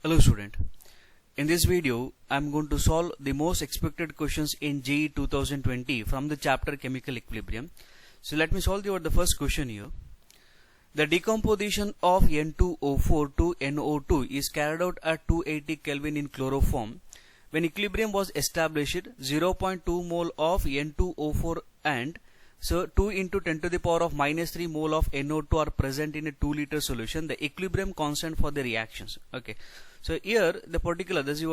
Hello student, in this video I am going to solve the most expected questions in JEE 2020 from the chapter Chemical Equilibrium. So let me solve the first question here. The decomposition of N2O4 to NO2 is carried out at 280 Kelvin in chloroform. When equilibrium was established, 0.2 mole of N2O4 and 2 into 10 to the power of minus 3 mole of NO2 are present in a 2 liter solution. The equilibrium constant for the reactions. Okay. So here the particular these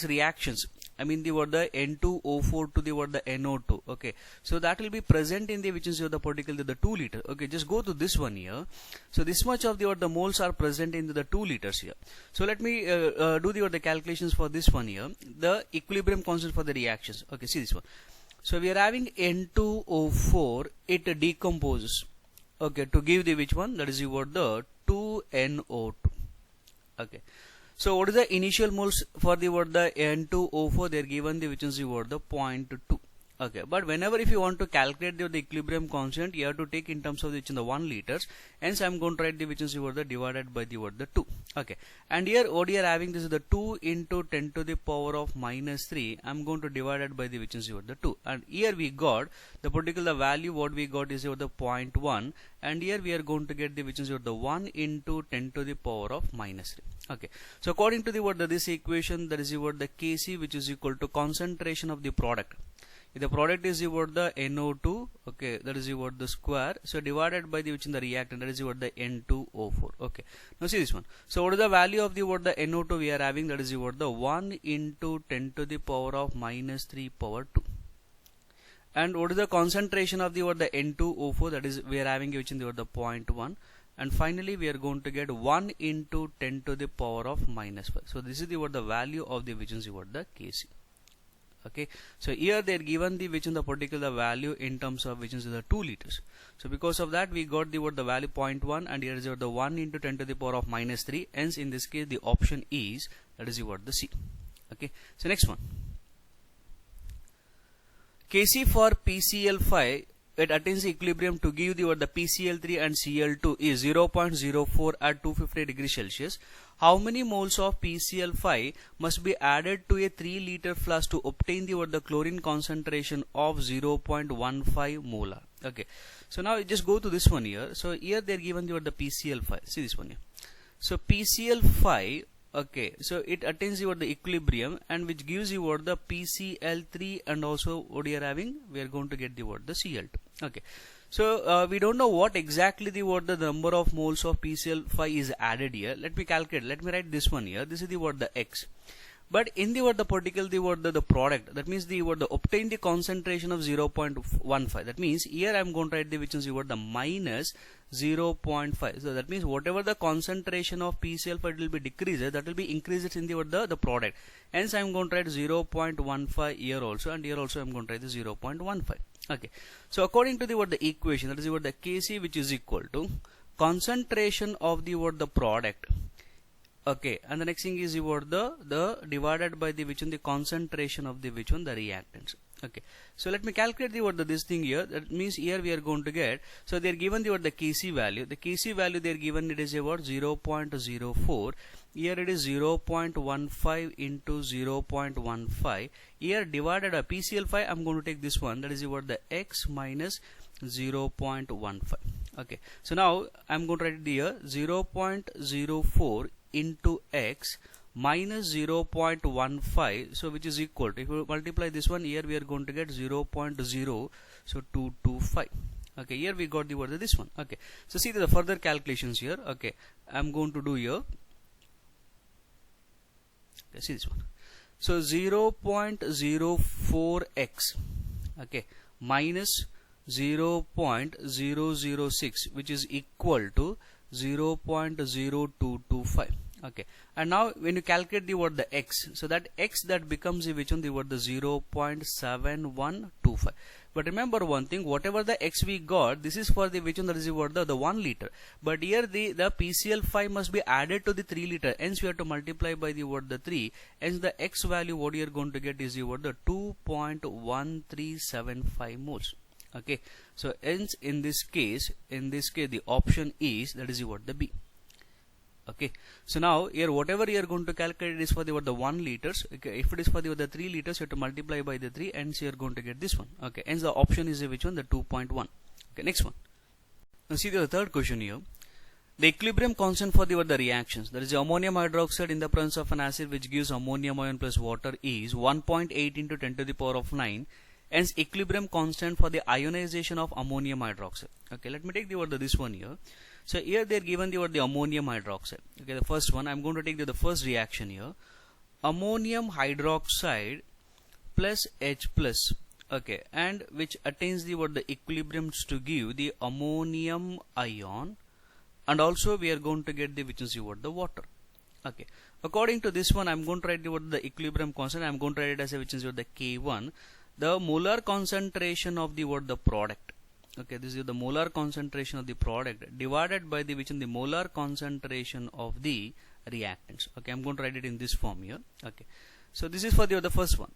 reactions, I mean the N2O4 to the NO2. Okay. So that will be present in the which is the particular the 2 liter. Okay. Just go to this one here. So this much of the moles are present in the 2 liters here. So let me do the calculations for this one here. The equilibrium constant for the reactions. Okay. See this one. So we are having N2O4, it decomposes, okay, to give the which one, that is the 2NO2, okay. So what is the initial moles for the N2O4? They are given the which is the 0.2, okay. But whenever if you want to calculate the equilibrium constant, you have to take in terms of the 1 liters. Hence I am going to write the which is the divided by the 2, okay. And here what you are having, this is the 2 into 10 to the power of minus 3. I am going to divide it by the which is the 2. And here we got the particular value, what we got is the 0.1. And here we are going to get the which is the 1 into 10 to the power of minus 3. Okay. So according to the this equation, that is the Kc, which is equal to concentration of the product. If the product is the NO2, okay, that is the square, so divided by the which in the reactant, that is the N2O4, okay. Now see this one. So what is the value of the NO2 we are having? That is the 1 into 10 to the power of minus 3 power 2. And what is the concentration of the N2O4? That is we are having which in the 0.1. And finally we are going to get 1 into 10 to the power of minus 5. So this is the value of the which is the Kc. Okay, so here they are given the which in the particular value in terms of which is the 2 liters. So because of that we got the value 0.1, and here is the 1 into 10 to the power of minus 3. Hence in this case the option is, that is the C. Okay, so next one. Kc for PCl5, it attains equilibrium to give the PCl3 and Cl2 is 0.04 at 250 degrees Celsius. How many moles of PCl5 must be added to a 3 liter flask to obtain the chlorine concentration of 0.15 molar? Okay, so now just go to this one here. So here they are given the PCl5. See this one here. So PCl5, okay, so it attains the equilibrium, and which gives you the PCl3, and also what you are having, we are going to get the Cl2. Okay, so we don't know what exactly the number of moles of PCl5 is added here. Let me calculate. Let me write this one here. This is the X. But in the particle the product, that means the obtain the concentration of 0.15. That means here I am going to write the which is the minus 0.5. So that means whatever the concentration of PCl5 will be decreased, that will be increased in the product. Hence I am going to write 0.15 here also, and here also I am going to write the 0.15. Okay. So according to the equation, that is the Kc, which is equal to concentration of the product. Okay, and the next thing is the divided by the which one, the concentration of the which one, the reactants. Okay, so let me calculate this thing here. That means here we are going to get, so they are given the Kc value. The Kc value they are given, it is about 0.04. Here it is 0.15 into 0.15. Here divided by PCl5, I am going to take this one, that is the X minus 0.15. Okay, so now I am going to write it here 0.04 into X minus 0.15, so which is equal to, if you multiply this one here, we are going to get 0.0, so 225. Okay, here we got this one. Okay, so see the further calculations here. Okay, I am going to do here. Okay, see this one. So 0.04x, okay, minus 0.006, which is equal to 0.0225. Okay, and now when you calculate the X, so that X that becomes which one, the 0.7125. But remember one thing, whatever the X we got, this is for the which one, that is the 1 liter. But here the PCl5 must be added to the 3 liter. Hence we have to multiply by the 3. Hence the X value what you are going to get is the 2.1375 moles. Okay, so hence in this case the option is, that is the B. Okay, so now here whatever you are going to calculate is for the 1 liters. Okay, if it is for the 3 liters, you have to multiply by the 3, and so you are going to get this one. Okay, hence the option is which one? The 2.1. Okay, next one. Now see the third question here. The equilibrium constant for the reactions, that is the ammonium hydroxide in the presence of an acid which gives ammonium ion plus water, is 1.8 into 10 to the power of 9. Hence equilibrium constant for the ionization of ammonium hydroxide. Okay, let me take this one here. So here they are given the ammonium hydroxide. Okay, the first one, I am going to take the first reaction here. Ammonium hydroxide plus H plus. Okay, and which attains the equilibrium to give the ammonium ion, and also we are going to get the the water. Okay, according to this one, I am going to write the equilibrium constant. I am going to write it as which is the K1, the molar concentration of the product. Okay, this is the molar concentration of the product divided by the the molar concentration of the reactants. Okay, I'm going to write it in this form here. Okay, so this is for the first one.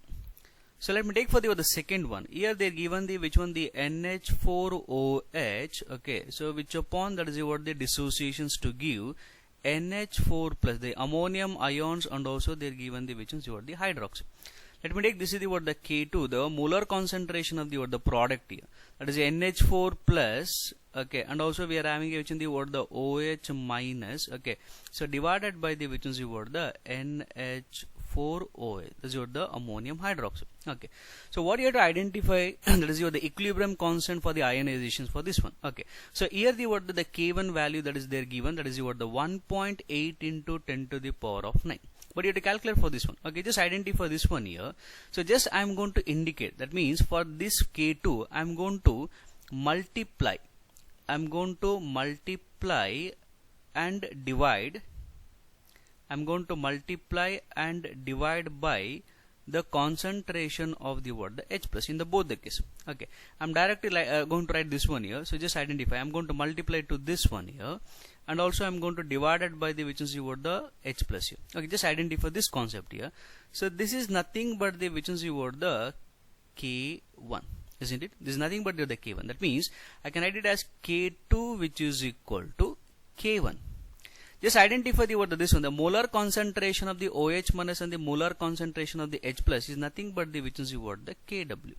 So let me take for the second one. Here they are given the the NH4OH. Okay, so which upon that is the dissociations to give NH4 plus the ammonium ions, and also they are given the the hydroxide. Let me take this is the K2, the molar concentration of the product here. That is NH4 plus. Okay, and also we are having the OH minus. Okay, so divided by the the NH4OH. This is the ammonium hydroxide. Okay, so what you have to identify that is the equilibrium constant for the ionizations for this one. Okay, so here the K1 value that is there given, that is the 1.8 into 10 to the power of 9. But you have to calculate for this one. Okay, just identify this one here. So just I am going to indicate, that means for this K2 I am going to multiply. I am going to multiply and divide. I am going to multiply and divide by the concentration of the H plus in the both the case. Okay, I am directly going to write this one here. So just identify. I am going to multiply to this one here, and also I am going to divide it by the the H plus here. Okay, just identify this concept here. So this is nothing but the the K1, isn't it? This is nothing but the K1. That means I can write it as K2, which is equal to K1. Just identify this one. The molar concentration of the OH minus and the molar concentration of the H plus is nothing but the the Kw,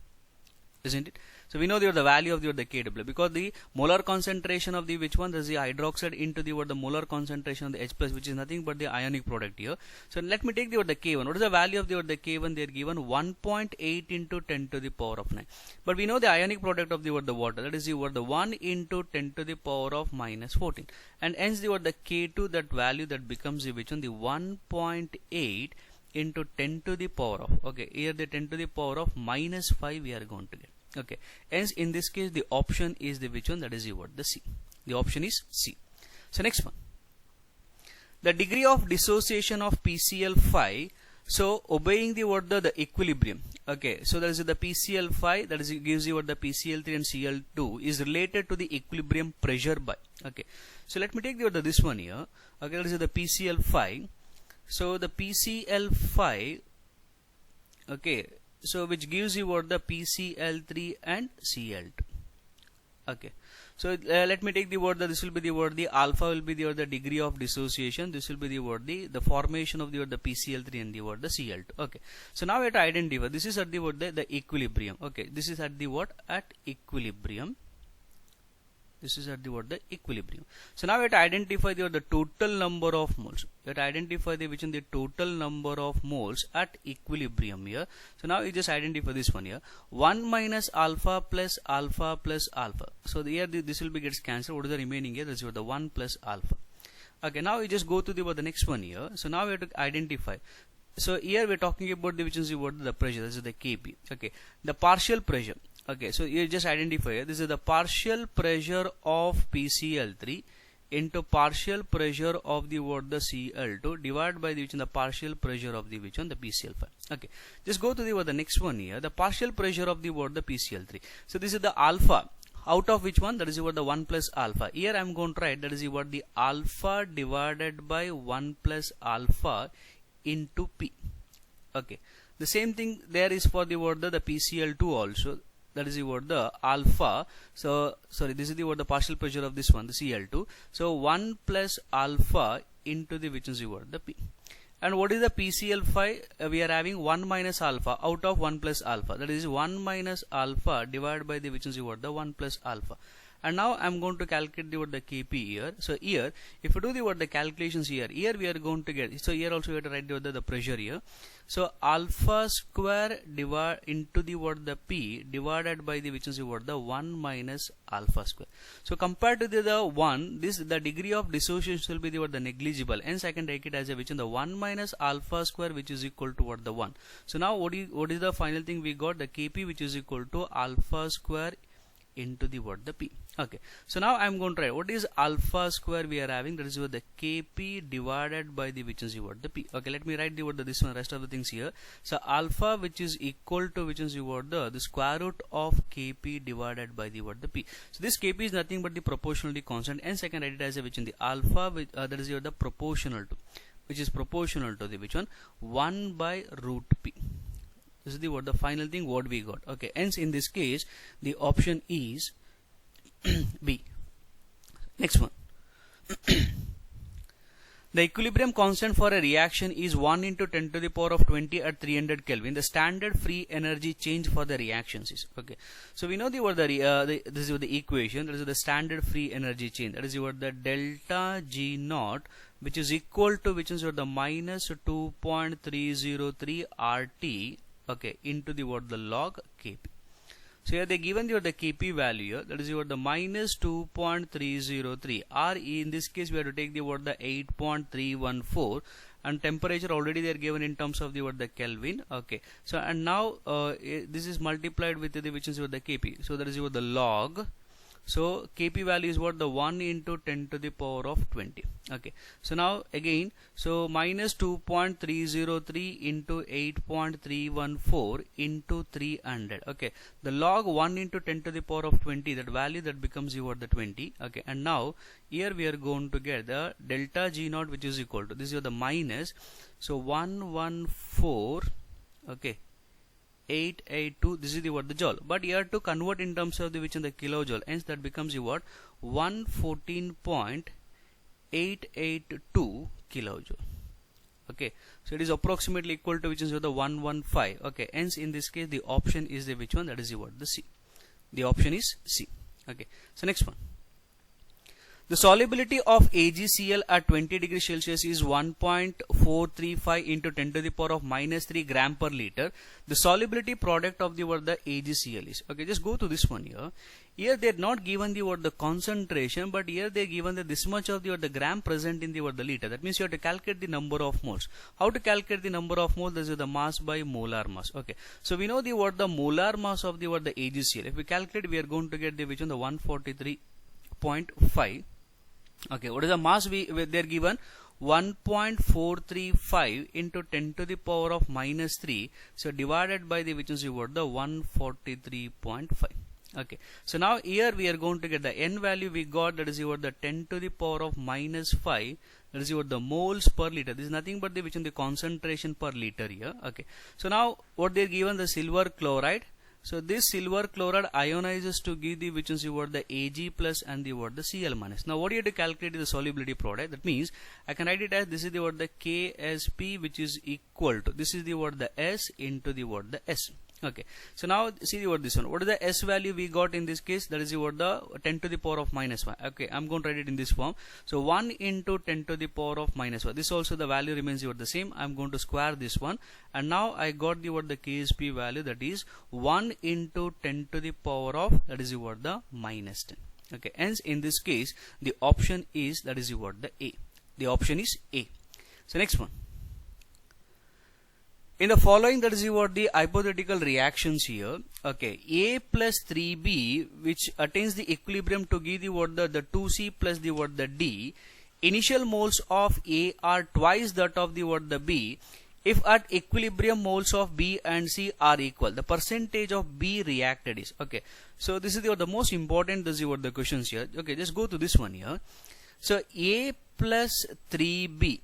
isn't it? So we know the value of the Kw, because the molar concentration of the which one, there is the hydroxide into the molar concentration of the H plus, which is nothing but the ionic product here. So let me take the K1. What is the value of the K1? They are given 1.8 into 10 to the power of 9. But we know the ionic product of the water, that is the 1 into 10 to the power of minus 14, and hence the K2, that value that becomes the which one, the 1.8 into 10 to the power of, okay, here the 10 to the power of minus 5 we are going to get. Okay, hence in this case the option is the which one, that is the C. The option is C. So next one, the degree of dissociation of PCl5. So obeying the equilibrium. Okay, so there is the PCl5, that is gives you the PCl3 and Cl2 is related to the equilibrium pressure by. Okay, so let me take this one here. Okay, that is the PCl5. So the PCl5, okay, so which gives you the PCl3 and Cl2. Okay, so let me take this will be the alpha will be the degree of dissociation. This will be the formation of the PCl3 and the Cl2. Okay, so now we have to identify. This is at the equilibrium. Okay, this is at the at equilibrium. This is at the equilibrium. So now we have to identify the total number of moles. You have to identify the total number of moles at equilibrium here. So now you just identify this one here. 1 minus alpha plus alpha plus alpha. So here this will be gets cancelled. What is the remaining here? This is the 1 plus alpha. Okay, now we just go to the next one here. So now we have to identify. So here we are talking about the the pressure. This is the Kp. Okay, the partial pressure. Okay, so you just identify this is the partial pressure of PCl3 into partial pressure of the Cl2 divided by the partial pressure of the the PCl5. Okay, just go to the next one here. The partial pressure of the PCl3. So this is the alpha, out of which one, that is the 1 plus alpha. Here I am going to write that is the alpha divided by 1 plus alpha into P. Okay, the same thing there is for the PCl2 also. that is the what the alpha. So sorry, this is the what the partial pressure of this one, the Cl2. So 1 plus alpha into the which is the what the P. And what is the PCl5? We are having 1 minus alpha out of 1 plus alpha. That is 1 minus alpha divided by the which is the what the 1 plus alpha. And now I am going to calculate the what the Kp here. So here, if you do the what the calculations here we are going to get. So here also we have to write the pressure here. So alpha square divide into the what the P divided by the which is the what the 1 minus alpha square. So compared to the 1, this the degree of dissociation will be the what the negligible. Hence I can take it as a which in the 1 minus alpha square which is equal to what the 1. So now what is the final thing we got? The Kp which is equal to alpha square into the what the P. Okay, so now I am going to write what is alpha square we are having, that is what the Kp divided by the which is the what the P. Okay, let me write the what the this one rest of the things here. So alpha which is equal to which is the what the square root of Kp divided by the what the P. So this Kp is nothing but the proportionality constant, and second write it as a which in the alpha which, that is what the proportional to, which is proportional to the which one 1 by root P. This is the what the final thing what we got. Okay, hence in this case the option is B. Next one. The equilibrium constant for a reaction is 1 into 10 to the power of 20 at 300 Kelvin. The standard free energy change for the reactions is, okay. So we know the what this is what the equation, that is the standard free energy change, that is what the delta G naught, which is equal to which is what the minus 2.303 RT, okay, into the what the log Kp. So here they given the Kp value here, that is what the minus 2.303, or in this case we have to take the what the 8.314, and temperature already they are given in terms of the what the Kelvin. Okay, so and now this is multiplied with the which is what the Kp. So that is what the log. So Kp value is what the 1 into 10 to the power of 20. Okay, so now again, so minus 2.303 into 8.314 into 300. Okay, the log 1 into 10 to the power of 20, that value that becomes you what the 20. Okay, and now here we are going to get the delta G naught which is equal to, this is the minus, so 114, okay, 882, this is the what the joule, but you have to convert in terms of the which in the kilojoule, hence that becomes you what 114.882 kilojoule. Okay, so it is approximately equal to which is the 115. Okay, hence in this case the option is the which one, that is the what the C. The option is C. Okay, so next one. The solubility of AgCl at 20 degrees Celsius is 1.435 into 10 to the power of minus 3 gram per liter. The solubility product of the what the AgCl is. Okay, just go to this one here. Here they are not given the what the concentration, but here they are given that this much of the what the gram present in the what the liter. That means you have to calculate the number of moles. How to calculate the number of moles? This is the mass by molar mass. Okay, so we know the what the molar mass of the what the AgCl. If we calculate, we are going to get the which one, the 143.5. Okay, what is the mass they are given? 1.435 into 10 to the power of minus 3. So divided by the which is what the 143.5. Okay, so now here we are going to get the n value we got, that is what the 10 to the power of minus 5. That is what the moles per liter. This is nothing but the which is the concentration per liter here. Okay, so now what they are given, the silver chloride. So this silver chloride ionizes to give the which is the what the Ag plus and the what the Cl minus. Now what you have to calculate is the solubility product. That means I can write it as this is the what the Ksp, which is equal to, this is the what the S into the what the S. Okay, so now see what this one, what is the S value we got in this case, that is what the 10 to the power of minus 1. Okay, I'm going to write it in this form. So 1 into 10 to the power of minus 1. This also the value remains what the same. I'm going to square this one, and now I got the what the Ksp value, that is 1 into 10 to the power of, that is what the minus 10. Okay, hence in this case the option is, that is what the A. The option is A. So next one. In the following, that is what the hypothetical reactions here. Okay, A plus 3B, which attains the equilibrium to give the what the 2C plus the what the D. Initial moles of A are twice that of the what the B. If at equilibrium moles of B and C are equal, the percentage of B reacted is. Okay, so this is the most important. This is what the questions here. Okay, just go to this one here. So A plus 3B.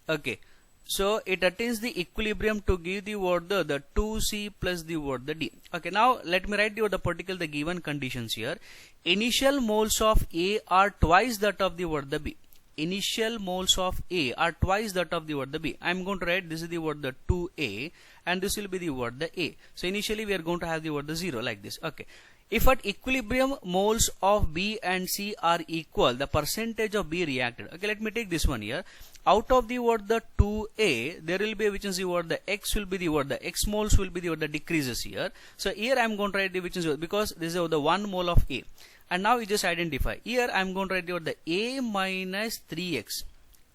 Okay. So it attains the equilibrium to give the word the 2C plus the word the D. Okay, now let me write the particular the given conditions here. Initial moles of A are twice that of the word the B. Initial moles of A are twice that of the word the B. I am going to write this is the word the 2A and this will be the word the A. So initially we are going to have the word the 0 like this. Okay. If at equilibrium moles of B and C are equal, the percentage of B reacted. Okay, let me take this one here. Out of the word the 2A, there will be which is the word the X will be the word the X moles will be the word the decreases here. So here I am going to write the which is because this is the 1 mole of A. And now we just identify. Here I am going to write the word the A minus 3X.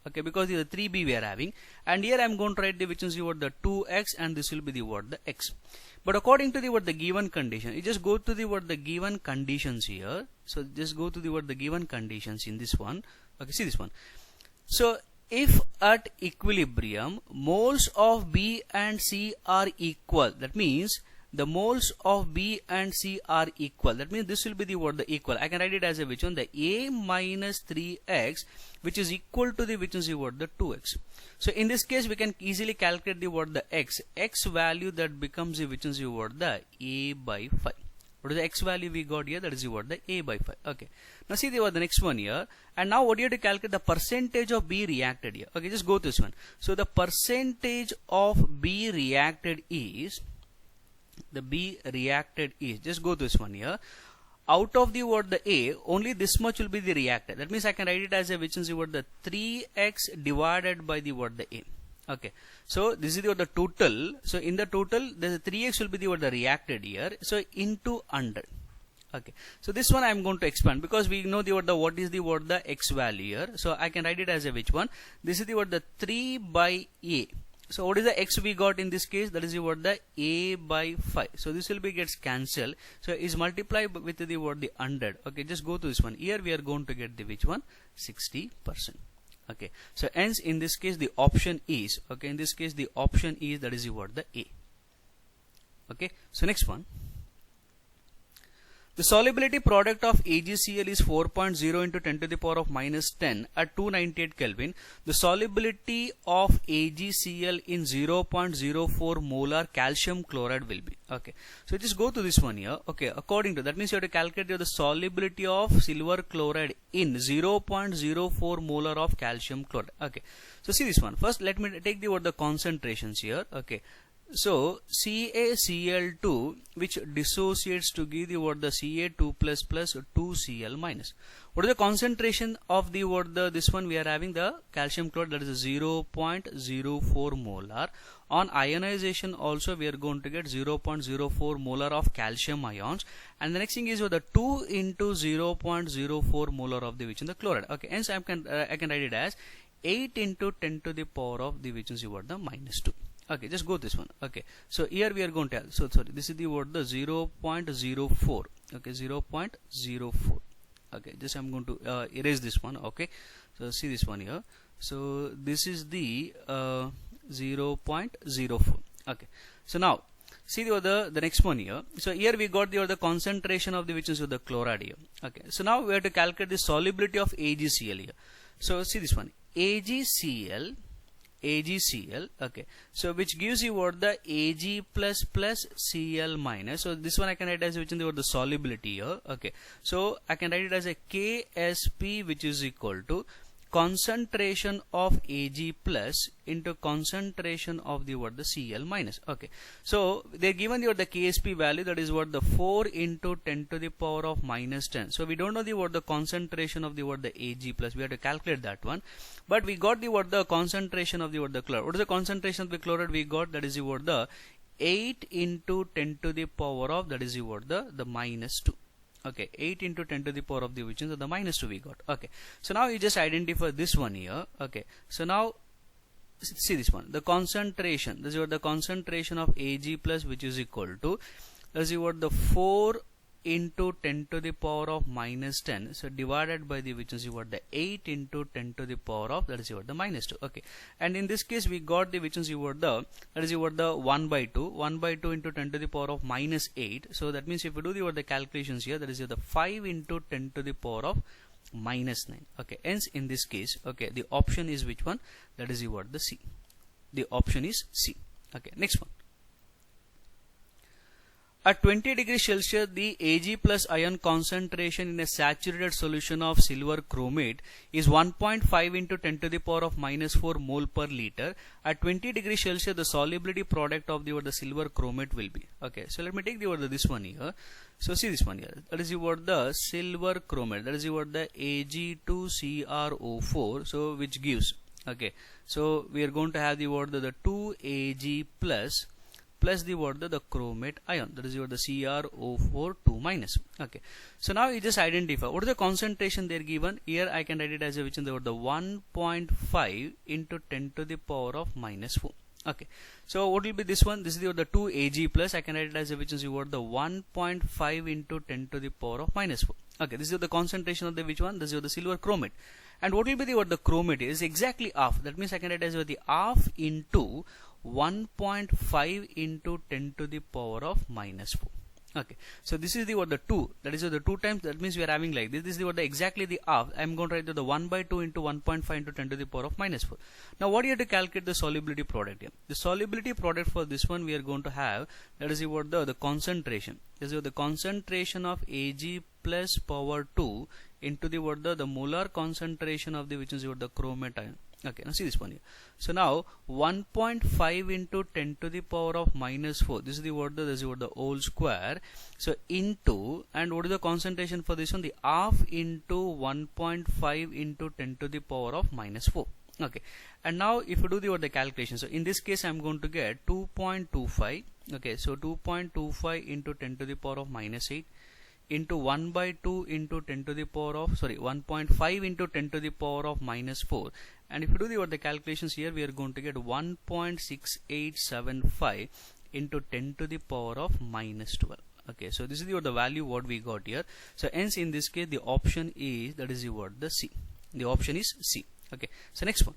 Okay, because the 3B we are having. And here I am going to write the which is the word the 2X and this will be the word the X. But according to the word the given condition, you just go to the word the given conditions here. So just go to the word the given conditions in this one. Okay, see this one. So if at equilibrium moles of B and C are equal, that means the moles of B and C are equal. That means this will be the word the equal. I can write it as a which one, the A minus 3X, which is equal to the which is the word the 2X. So in this case we can easily calculate the word the X. X value that becomes the which is the word the A by 5. What is the X value we got here? That is the word the A by 5. Okay. Now see the next one here. And now what do you have to calculate? The percentage of B reacted here. Okay, just go to this one. So the percentage of B reacted is, just go to this one here. Out of the word the A, only this much will be the reacted. That means I can write it as a which is the word the 3X divided by the word the A. Okay, so this is the total. So in the total, the 3X will be the word the reacted here. So into 100. Okay, so this one I am going to expand because we know the word the what is the word the X value here. So I can write it as a which one. This is the word the 3 by A. So what is the X we got in this case? That is the word the A by 5. So this will be gets cancelled. So is multiplied with the word the 100. Okay, just go to this one. Here we are going to get the which one? 60%. Okay, so hence in this case the option is, okay, in this case the option is, that is the word the A. Okay, so next one. The solubility product of AgCl is 4.0 into 10 to the power of minus 10 at 298 Kelvin. The solubility of AgCl in 0.04 molar calcium chloride will be. Okay, so just go to this one here. Okay, according to that means you have to calculate the solubility of silver chloride in 0.04 molar of calcium chloride. Okay, so see this one. First let me take the word the concentrations here. Okay, so CaCl2 which dissociates to give the word the Ca2 plus 2Cl minus. What is the concentration of the word the this one we are having the calcium chloride, that is 0.04 molar. On ionization also we are going to get 0.04 molar of calcium ions, and the next thing is the 2 into 0.04 molar of the which in the chloride. Okay, hence I can write it as 8 into 10 to the power of the which is the word the minus 2. Okay, just go this one. Okay, so here we are going to have, so sorry, this is the word the 0.04. Okay, 0.04. Okay, just I'm going to erase this one. Okay, so see this one here. So this is the 0.04. Okay, so now see the next one here. So here we got the concentration of the which is the chloride here. Okay, so now we have to calculate the solubility of AgCl here. So see this one, AgCl, okay, so which gives you what the Ag plus Cl minus. So this one I can write as which in the word the solubility here. Okay, so I can write it as a Ksp, which is equal to concentration of Ag plus into concentration of the word the Cl minus. Okay, so they given the Ksp value, that is what the 4 into 10 to the power of minus 10. So we don't know the word the concentration of the word the Ag plus, we have to calculate that one, but we got the word the concentration of the word the chloride. What is the concentration of the chloride we got? That is the word the 8 into 10 to the power of, that is the word the minus 2. Okay, 8 into 10 to the power of the which is the minus 2 we got. Okay, so now you just identify this one here. Okay, so now see this one, the concentration, this is what the concentration of Ag plus, which is equal to, this is what the 4 into 10 to the power of minus 10, so divided by the which is what the 8 into 10 to the power of, that is what the minus 2. Okay, and in this case we got the which is what the, that is what the 1 by 2 into 10 to the power of minus 8. So that means if you do the calculations here, that is the 5 into 10 to the power of minus 9. Okay, hence in this case, okay, the option is which one? That is what the C. The option is C. Okay, next one. At 20 degrees Celsius, the Ag plus ion concentration in a saturated solution of silver chromate is 1.5 into 10 to the power of minus 4 mole per liter. At 20 degrees Celsius, the solubility product of the silver chromate will be. Okay, so let me take this one here. So see this one here. That is the silver chromate. That is the Ag2CrO4. So which gives. Okay, so we are going to have the 2Ag plus the chromate ion, that is the CrO4 2 minus. Okay, so now you just identify what is the concentration they are given. Here I can write it as which is the 1.5 into 10 to the power of minus 4. Okay, so what will be this one? This is the 2 Ag plus, I can write it as which is the 1.5 into 10 to the power of minus 4. Okay, this is the concentration of the which one? This is the silver chromate. And what will be the chromate is exactly half. That means I can write it as the half into 1.5 into 10 to the power of minus 4. Okay, so this is the 2, that is the 2 times, that means we are having like this. This is the exactly the half. I am going to write the 1 by 2 into 1.5 into 10 to the power of minus 4. Now what you have to calculate the solubility product here. The solubility product for this one we are going to have, that is the concentration. This is the concentration of Ag plus power 2 into the molar concentration of the which is the chromate ion. Okay, now see this one here. So now 1.5 into 10 to the power of minus 4. This is the whole square. So into, and what is the concentration for this one? The half into 1.5 into 10 to the power of minus 4. Okay, and now if you do the calculation, so in this case I am going to get 2.25. Okay, so 2.25 into 10 to the power of minus 8 into 1 by 2 into 10 to the power of 1.5 into 10 to the power of minus 4, and if you do the calculations here, we are going to get 1.6875 into 10 to the power of minus 12. Okay, so this is the value what we got here. So hence in this case the option is, that is the C. The option is C. Okay, so next one.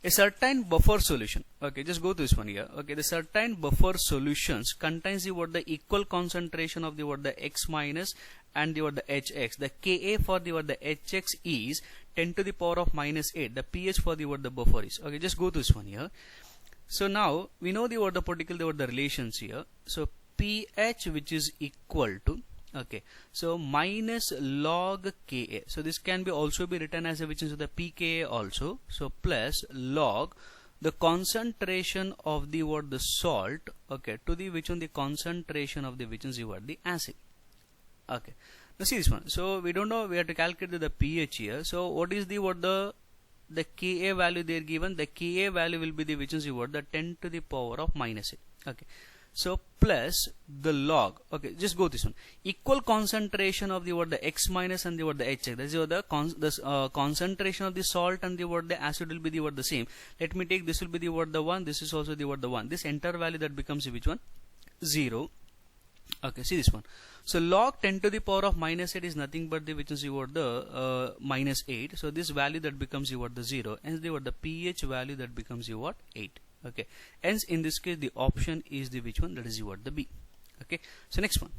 A certain buffer solution. Okay, just go to this one here. Okay, the certain buffer solutions contains the equal concentration of the X minus and the HX. The Ka for the HX is 10 to the power of minus 8. The pH for the buffer is. Okay, just go to this one here. So now we know the particular the relations here. So pH which is equal to, okay, so minus log Ka. So this can be also be written as which is the pKa also. So plus log the concentration of the salt, okay, to the which one the concentration of the which is the acid. Okay, now see this one. So we don't know, we have to calculate the pH here. So what is the Ka value they are given? The Ka value will be the which is the 10 to the power of minus 8. Okay, so plus the log, okay, just go this one, equal concentration of the X minus and the HX. That is the concentration of the salt and the acid will be the same. Let me take this will be the 1, this is also the 1. This entire value that becomes which one? 0. Okay, see this one. So log 10 to the power of minus 8 is nothing but the which is the minus 8. So this value that becomes the 0, hence the pH value that becomes 8. Okay, hence in this case the option is the which one? That is the B. Okay, so next one.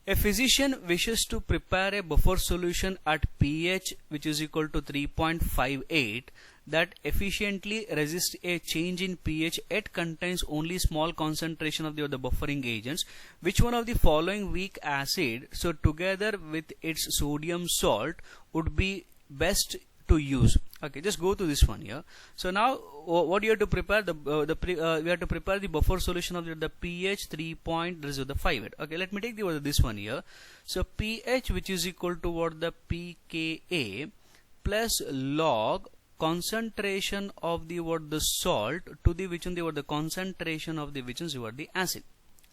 A physician wishes to prepare a buffer solution at pH which is equal to 3.58 that efficiently resists a change in pH yet contains only small concentration of the buffering agents. Which one of the following weak acid, so together with its sodium salt, would be best to use? Okay, just go to this one here. So now what you have to prepare, we have to prepare the buffer solution of the pH 3.58. Okay, let me take this one here. So pH which is equal to the pKa plus log concentration of the salt to the which one the concentration of the which is the acid.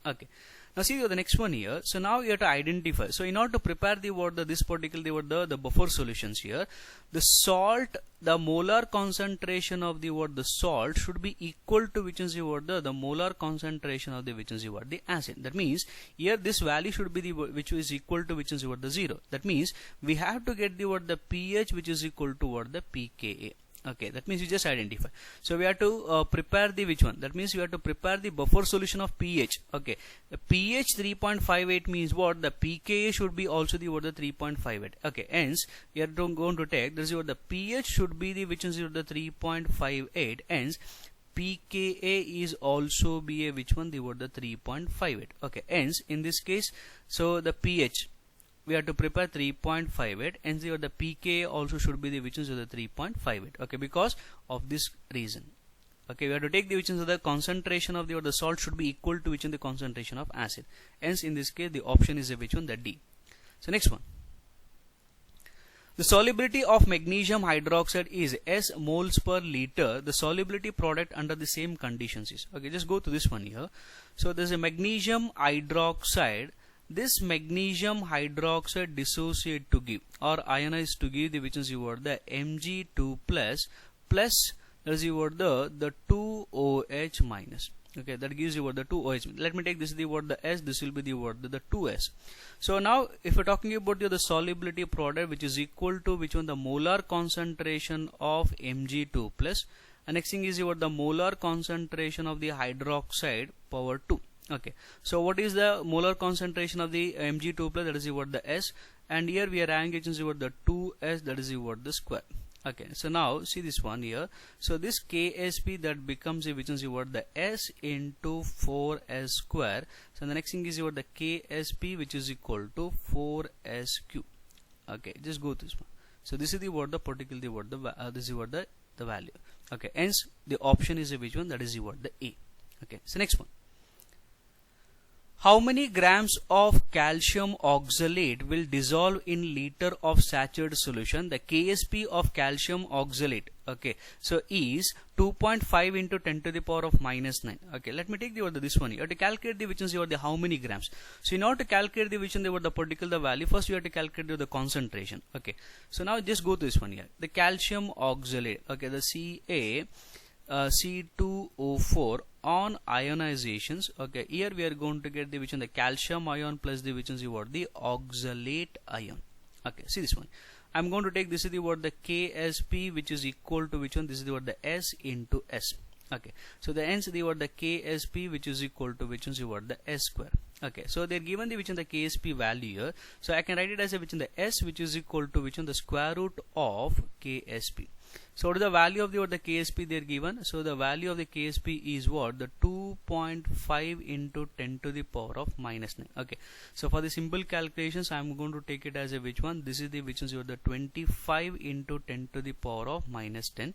Okay, now see the next one here. So now you have to identify. So in order to prepare this particular the buffer solutions here, the salt, the molar concentration of the salt should be equal to which is the molar concentration of the which is the acid. That means here this value should be the which is equal to which is the 0. That means we have to get the pH which is equal to the pKa. Okay, that means you just identify. So we have to prepare the which one? That means you have to prepare the buffer solution of pH. Okay, the pH 3.58 means what? The pKa should be also the what? The 3.58. Okay, hence we are going to take this is what the pH should be the which is the 3.58. Hence pKa is also be a which one? The what? The 3.58. Okay, hence in this case, so the pH we have to prepare 3.58, and the pKa also should be the which is the 3.58. Okay, because of this reason. Okay, we have to take the which is the concentration of the salt should be equal to which in the concentration of acid. Hence in this case the option is a which one? The D. So next one. The solubility of magnesium hydroxide is S moles per liter. The solubility product under the same conditions is. Okay, just go to this one here. So there is a magnesium hydroxide. This magnesium hydroxide dissociate to give or ionize to give the which is your the Mg2 plus as your the 2OH minus. Okay, that gives you the 2OH. Let me take this the word the S. This will be the word the 2S. So now if you're talking about the solubility product which is equal to which one? The molar concentration of Mg2 plus, and next thing is your the molar concentration of the hydroxide power 2. Okay, so what is the molar concentration of the Mg2 plus? That is your the S, and here we are having it is your the 2S, that is your the square. Okay, so now see this one here. So this KSP that becomes a which is your the S into 4S square. So the next thing is your the KSP which is equal to 4SQ. Okay, just go to this one. So this is the word the particle the word the this is what the value. Okay, hence the option is a which one? That is your the A. Okay, so next one. How many grams of calcium oxalate will dissolve in liter of saturated solution? The KSP of calcium oxalate, okay, so is 2.5 into 10 to the power of minus 9. Okay, let me take the order this one. You have to calculate the which is your the how many grams. So in order to calculate the which is the particle the value, first you have to calculate the concentration. Okay, so now just go to this one here. The calcium oxalate, okay, the C2O4 on ionizations. Okay, here we are going to get the which one? The calcium ion plus the which is the word the oxalate ion. Okay, see this one. I'm going to take this is the word the KSP which is equal to which one? This is the word the S into S. Okay, so the hence the word the KSP which is equal to which is the word the S square. Okay, so they're given the which in the KSP value here, so I can write it as a which in the S which is equal to which in the square root of KSP. So what is the value of the KSP they are given? So the value of the KSP is what? The 2.5 into 10 to the power of minus 9. Okay, so for the simple calculations I am going to take it as a which one? This is the which is your the 25 into 10 to the power of minus 10.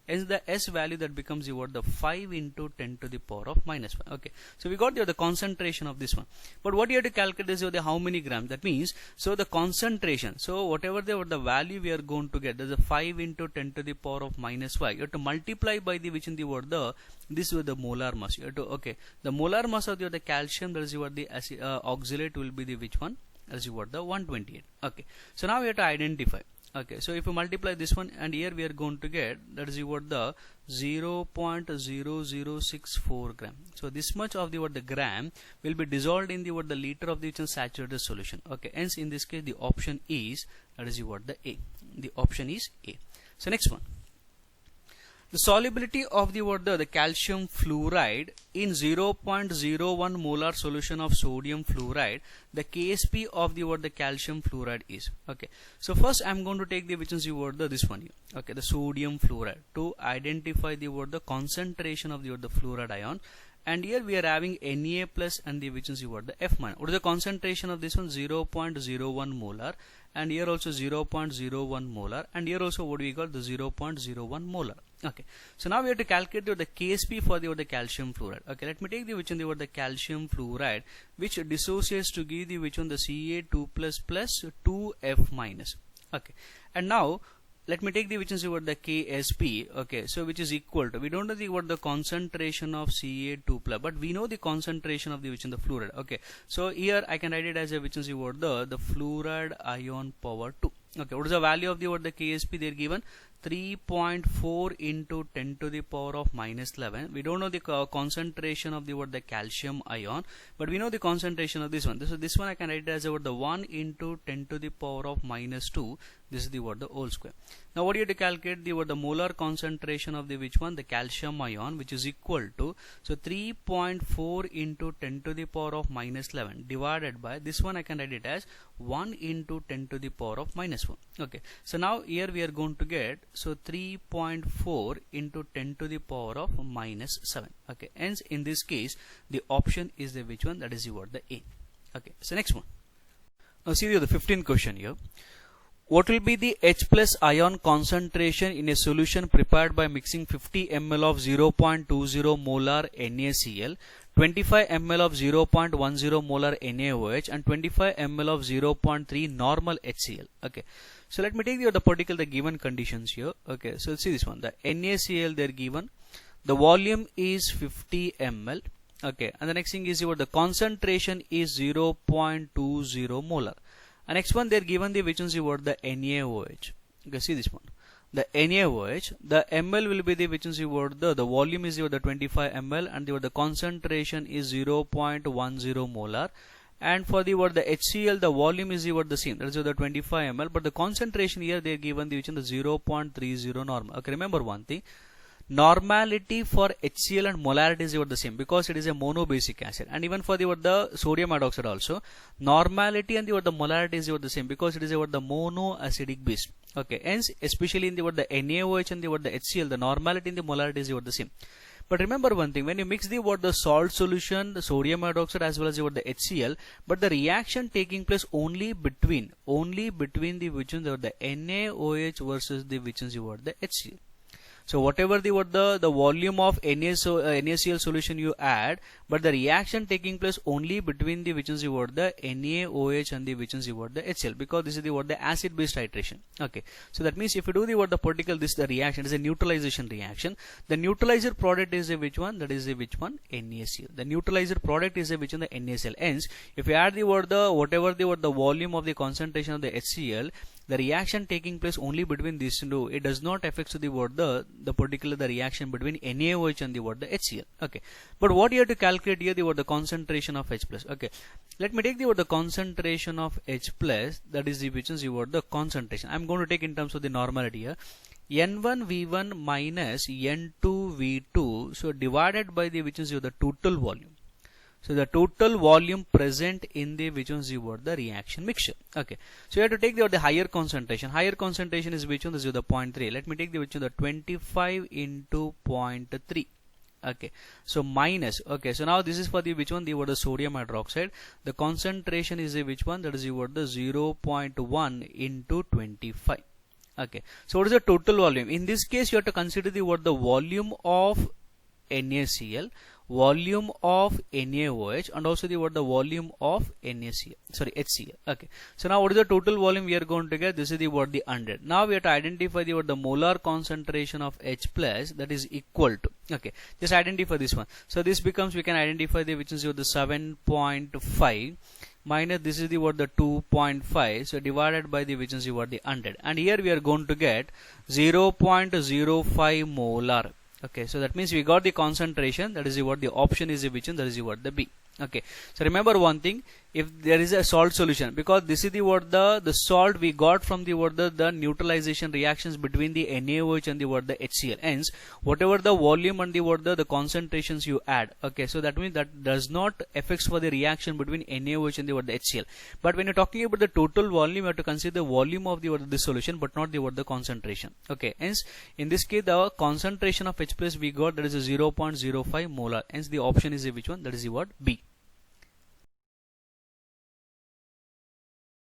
Hence the S value that becomes your the 5 into 10 to the power of minus 1. Okay, so we got the concentration of this one, but what you have to calculate is the how many grams. That means so the concentration, so whatever the value we are going to get, there's a 5 into 10 to the power of minus 5. You have to multiply by the which in the word the this was the molar mass. You have to, okay, the molar mass of the calcium, that is your the oxalate will be the which one? As you word the 128. Okay, so now we have to identify. Okay, so if you multiply this one and here we are going to get, that is what the 0.0064 gram. So this much of the what the gram will be dissolved in the what the liter of the saturated solution. Okay, hence in this case the option is, that is what the A. The option is A. So next one. The solubility of the what the calcium fluoride in 0.01 molar solution of sodium fluoride, the KSP of the what the calcium fluoride is. Okay, so first I am going to take the which is the what the this one here. Okay, the sodium fluoride, to identify the what the concentration of the what the fluoride ion. And here we are having Na plus and the which is what the F minus. What is the concentration of this one? 0.01 molar, and here also 0.01 molar, and here also what we got the 0.01 molar. Okay, so now we have to calculate the KSP for the calcium fluoride. Okay, let me take the which one the calcium fluoride which dissociates to give the which one the Ca2 plus 2F minus. Okay, and now let me take the which is the KSP. Okay, so which is equal to, we don't know the what the concentration of Ca2 plus, but we know the concentration of the which in the fluoride. Okay, so here I can write it as a which is what the fluoride ion power 2. Okay, what is the value of the what the KSP they are given? 3.4 into 10 to the power of minus 11. We don't know the concentration of the what the calcium ion, but we know the concentration of this one. So this one I can write it as what the 1 into 10 to the power of minus 2. This is the word the whole square. Now what you have to calculate the molar concentration of the which one, the calcium ion, which is equal to, so 3.4 into 10 to the power of minus 11 divided by this one, I can write it as 1 into 10 to the power of minus 1. Okay, so now here we are going to get, so 3.4 into 10 to the power of minus 7. Okay, hence in this case the option is the which one, that is the word the A. Okay, so next one. Now see the 15th question here. What will be the H plus ion concentration in a solution prepared by mixing 50 ml of 0.20 molar NaCl, 25 ml of 0.10 molar NaOH and 25 ml of 0.3 normal HCl? Okay, so let me take the particular given conditions here. Okay, so let's see this one. The NaCl they are given, the volume is 50 ml. Okay, and the next thing is the concentration is 0.20 molar. And next one, they are given the which is the NaOH. Okay, see this one. The NaOH, the ml will be the which is the volume is the 25 ml and the concentration is 0.10 molar. And for the HCl, the volume is the same, that is the 25 ml, but the concentration here they are given the which is the 0.30 normal. Okay, remember one thing. Normality for HCl and molarity is the same because it is a monobasic acid, and even for the sodium hydroxide also normality and the molarity is the same because it is the monoacidic base. Okay, hence especially in the NaOH and the HCl, the normality and the molarity is the same. But remember one thing, when you mix the salt solution, the sodium hydroxide as well as the HCl, but the reaction taking place only between the which is the NaOH versus the which is the HCl. So whatever the volume of NaCl solution you add, but the reaction taking place only between the which is the NaOH and the which is the HCl, because this is the acid based titration. Okay, so that means if you do the particle, this the reaction is a neutralization reaction. The neutralizer product is a which one, that is a which one, NaCl. The neutralizer product is a which one, the NaCl. Hence if you add the whatever the volume of the concentration of the HCl, the reaction taking place only between these two, it does not affect the particular reaction between NaOH and the HCl. Okay, but what you have to calculate here the concentration of H plus. Okay, let me take the concentration of H plus, that is the which is the concentration. I am going to take in terms of the normality here. N1V1 minus N2V2, so divided by the which is the total volume. So the total volume present in the which one is the reaction mixture. Okay, so you have to take the higher concentration. Higher concentration is which one, is the 0.3. Let me take the which one, the 25 into 0.3. Okay, so minus. Okay, so now this is for the which one, the sodium hydroxide. The concentration is a which one, that is the 0.1 into 25. Okay, so what is the total volume? In this case you have to consider the volume of NaCl, volume of NaOH, and also the volume of HCl. Okay, so now what is the total volume we are going to get? This is the 100. Now we have to identify the molar concentration of H plus, that is equal to. Okay, just identify this one. So this becomes, we can identify the which is the 7.5 minus this is the 2.5, so divided by the which is the 100, and here we are going to get 0.05 molar. Okay, so that means we got the concentration, that is the option is the which one, that is the B. Okay, so remember one thing, if there is a salt solution, because this is the salt we got from the neutralization reactions between the NaOH and the HCl. Hence whatever the volume and the concentrations you add, okay, so that means that does not affects for the reaction between NaOH and the HCl. But when you're talking about the total volume, you have to consider the volume of the solution, but not the concentration. Okay, hence in this case the concentration of H plus we got, that is a 0.05 molar. Hence the option is a which one, that is the B.